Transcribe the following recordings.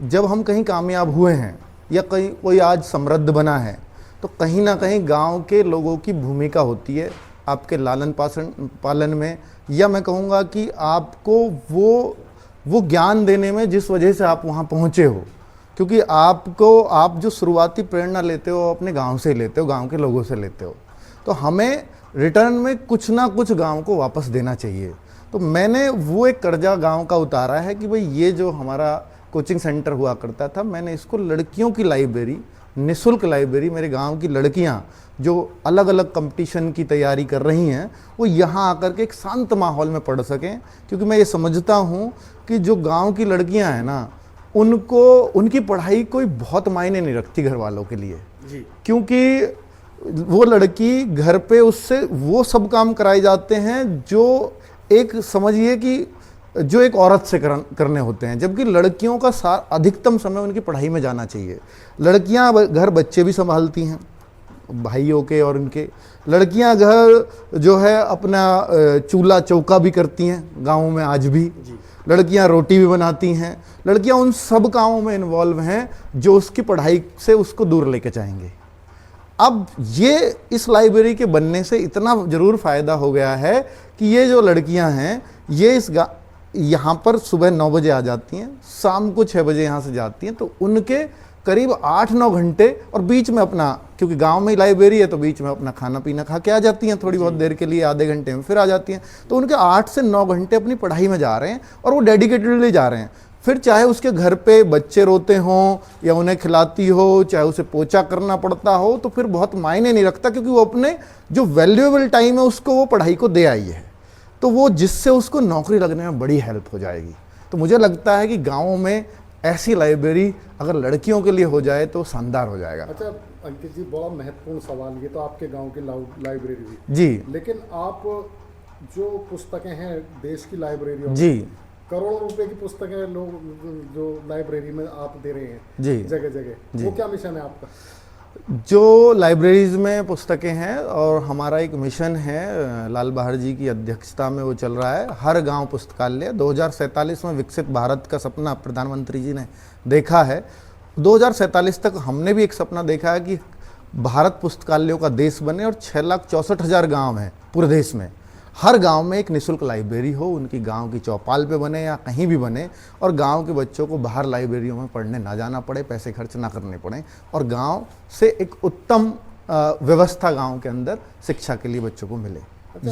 जब हम कहीं कामयाब हुए हैं या कहीं कोई आज समृद्ध बना है, तो कहीं ना कहीं गांव के लोगों की भूमिका होती है आपके लालन पालन में, या मैं कहूँगा कि आपको वो ज्ञान देने में जिस वजह से आप वहाँ पहुँचे हो। क्योंकि आप जो शुरुआती प्रेरणा लेते हो अपने गांव से लेते हो, गांव के लोगों से लेते हो, तो हमें रिटर्न में कुछ ना कुछ गांव को वापस देना चाहिए। तो मैंने वो एक कर्जा गांव का उतारा है कि भाई ये जो हमारा कोचिंग सेंटर हुआ करता था, मैंने इसको लड़कियों की लाइब्रेरी, निःशुल्क लाइब्रेरी, मेरे गांव की लड़कियां जो अलग अलग कंपटीशन की तैयारी कर रही हैं वो यहाँ आकर के एक शांत माहौल में पढ़ सकें। क्योंकि मैं ये समझता हूँ कि जो गांव की लड़कियां हैं ना, उनको उनकी पढ़ाई कोई बहुत मायने नहीं रखती घर वालों के लिए जी। क्योंकि वो लड़की घर पे उससे वो सब काम कराए जाते हैं जो एक समझिए कि जो एक औरत से करने होते हैं, जबकि लड़कियों का अधिकतम समय उनकी पढ़ाई में जाना चाहिए। लड़कियां घर बच्चे भी संभालती हैं भाइयों के और उनके, लड़कियां घर जो है अपना चूल्हा चौका भी करती हैं गाँव में आज भी, लड़कियां रोटी भी बनाती हैं, लड़कियां उन सब कामों में इन्वॉल्व हैं जो उसकी पढ़ाई से उसको दूर लेके जाएंगे। अब ये इस लाइब्रेरी के बनने से इतना ज़रूर फ़ायदा हो गया है कि ये जो लड़कियां हैं ये यहाँ पर सुबह 9 बजे आ जाती हैं, शाम को 6 बजे यहाँ से जाती हैं, तो उनके करीब 8-9 घंटे, और बीच में अपना, क्योंकि गांव में ही लाइब्रेरी है तो बीच में अपना खाना पीना खा के आ जाती हैं थोड़ी बहुत देर के लिए, आधे घंटे में फिर आ जाती हैं। तो उनके 8 से 9 घंटे अपनी पढ़ाई में जा रहे हैं और वो डेडिकेटेडली जा रहे हैं। फिर चाहे उसके घर पे बच्चे रोते हों या उन्हें खिलाती हो, चाहे उसे पोछा करना पड़ता हो, तो फिर बहुत मायने नहीं रखता, क्योंकि वो अपने जो वैल्यूएबल टाइम है उसको वो पढ़ाई को दे आई है, तो वो जिससे उसको नौकरी लगने में बड़ी हेल्प हो जाएगी। तो मुझे लगता है कि गाँवों में ऐसी लाइब्रेरी अगर लड़कियों के लिए हो जाए तो शानदार हो जाएगा। अच्छा अंकित जी, बड़ा महत्वपूर्ण सवाल, ये तो आपके गांव की लाइब्रेरी हुई जी, लेकिन आप जो पुस्तकें हैं देश की लाइब्रेरियों जी, करोड़ों रुपए की पुस्तकें लोग जो लाइब्रेरी में आप दे रहे हैं जी जगह जगह, वो क्या मिशन है आपका? जो लाइब्रेरीज में पुस्तकें हैं, और हमारा एक मिशन है लाल बहादुर जी की अध्यक्षता में वो चल रहा है, हर गांव पुस्तकालय। 2047 में विकसित भारत का सपना प्रधानमंत्री जी ने देखा है। 2047 तक हमने भी एक सपना देखा है कि भारत पुस्तकालयों का देश बने, और 6,64,000 गाँव हैं पूरे देश में, हर गांव में एक निःशुल्क लाइब्रेरी हो, उनकी गांव की चौपाल पे बने या कहीं भी बने, और गांव के बच्चों को बाहर लाइब्रेरियों में पढ़ने ना जाना पड़े, पैसे खर्च ना करने पड़े, और गांव से एक उत्तम व्यवस्था गांव के अंदर शिक्षा के लिए बच्चों को मिले।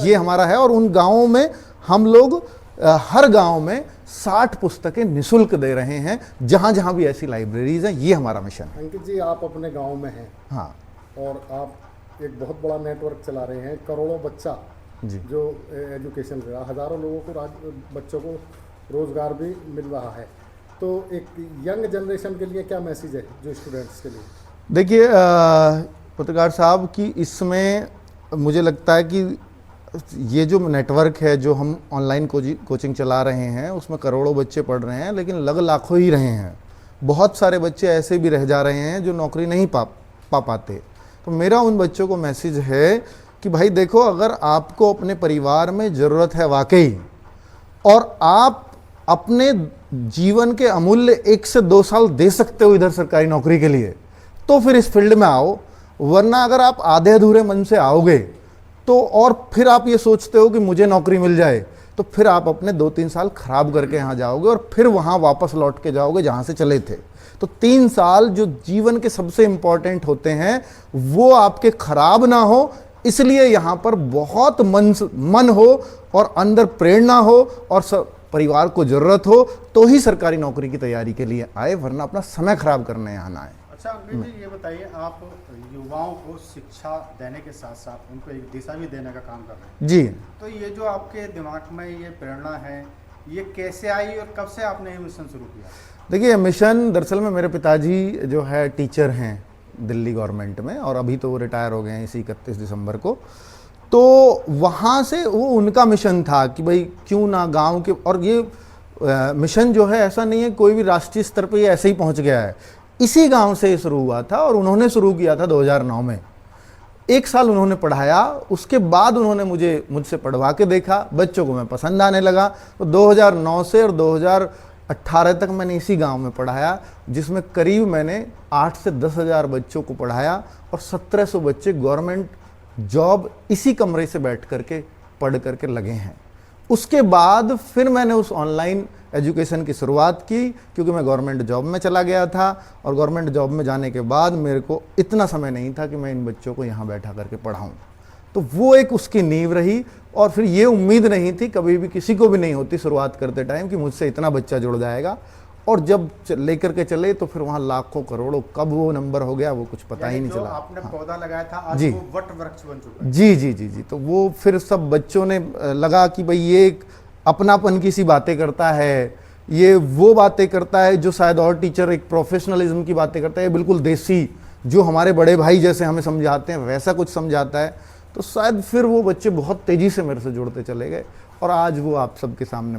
ये हमारा है, और उन गाँवों में हम लोग हर गांव में 60 पुस्तकें निःशुल्क दे रहे हैं, जहाँ जहाँ भी ऐसी लाइब्रेरीज हैं। ये हमारा मिशन है। अंकित जी, आप अपने गाँव में हैं, हाँ, और आप एक बहुत बड़ा नेटवर्क चला रहे हैं, करोड़ों बच्चा जी, जो एजुकेशन ले रहा, हज़ारों लोगों को बच्चों को रोज़गार भी मिल रहा है, तो एक यंग जनरेशन के लिए क्या मैसेज है जो स्टूडेंट्स के लिए? देखिए पत्रकार साहब कि इसमें मुझे लगता है कि ये जो नेटवर्क है, जो हम ऑनलाइन कोचिंग चला रहे हैं, उसमें करोड़ों बच्चे पढ़ रहे हैं, लेकिन लग लाखों ही रहे हैं। बहुत सारे बच्चे ऐसे भी रह जा रहे हैं जो नौकरी नहीं पा पाते। तो मेरा उन बच्चों को मैसेज है कि भाई देखो, अगर आपको अपने परिवार में ज़रूरत है वाकई, और आप अपने जीवन के अमूल्य 1 से 2 साल दे सकते हो इधर सरकारी नौकरी के लिए, तो फिर इस फील्ड में आओ। वरना अगर आप आधे अधूरे मन से आओगे तो, और फिर आप ये सोचते हो कि मुझे नौकरी मिल जाए, तो फिर आप अपने 2-3 साल खराब करके यहाँ जाओगे, और फिर वहाँ वापस लौट के जाओगे जहाँ से चले थे। तो 3 साल जो जीवन के सबसे इम्पॉर्टेंट होते हैं, वो आपके खराब ना हो, इसलिए यहाँ पर बहुत मन हो और अंदर प्रेरणा हो और परिवार को जरूरत हो, तो ही सरकारी नौकरी की तैयारी के लिए आए, वरना अपना समय खराब करने यहाँ ना आए। अच्छा अंकित जी, ये बताइए, आप युवाओं को शिक्षा देने के साथ साथ उनको एक दिशा भी देने का काम कर रहे हैं जी। तो ये जो आपके दिमाग में ये प्रेरणा है, ये कैसे आई और कब से आपने ये मिशन शुरू किया? देखिए, मिशन दरअसल में मेरे पिताजी जो है टीचर हैं दिल्ली गवर्नमेंट में, और अभी तो वो रिटायर हो गए हैं इसी 31 दिसंबर को। तो वहाँ से वो उनका मिशन था कि भाई क्यों ना गांव के, और ये मिशन जो है ऐसा नहीं है कोई भी राष्ट्रीय स्तर पे ये ऐसे ही पहुँच गया है, इसी गांव से शुरू हुआ था, और उन्होंने शुरू किया था 2009 में। 1 साल उन्होंने पढ़ाया, उसके बाद उन्होंने मुझसे पढ़वा के देखा, बच्चों को मैं पसंद आने लगा। तो 2009 से और 18 तक मैंने इसी गांव में पढ़ाया, जिसमें करीब मैंने 8 से 10,000 बच्चों को पढ़ाया और 1700 बच्चे गवर्नमेंट जॉब इसी कमरे से बैठ करके पढ़ करके लगे हैं। उसके बाद फिर मैंने उस ऑनलाइन एजुकेशन की शुरुआत की, क्योंकि मैं गवर्नमेंट जॉब में चला गया था और गवर्नमेंट जॉब में जाने के बाद मेरे को इतना समय नहीं था कि मैं इन बच्चों को यहाँ बैठा करके पढ़ाऊँ। तो वो एक उसकी नींव रही। और फिर ये उम्मीद नहीं थी, कभी भी किसी को भी नहीं होती शुरुआत करते टाइम, कि मुझसे इतना बच्चा जुड़ जाएगा। और जब लेकर के चले तो फिर वहाँ लाखों करोड़ों कब वो नंबर हो गया वो कुछ पता ही नहीं जो चला। आपने पौधा लगाया था आज जी। वो वट वृक्ष बन चुका है। जी जी जी जी। तो वो फिर सब बच्चों ने लगा कि भाई ये एक अपनापन की सी बातें करता है, ये वो बातें करता है जो शायद और टीचर एक प्रोफेशनलिज्म की बातें करता है, बिल्कुल देसी जो हमारे बड़े भाई जैसे हमें समझाते हैं वैसा कुछ समझाता है। तो शायद फिर वो बच्चे बहुत तेज़ी से मेरे से जुड़ते चले गए और आज वो आप सबके सामने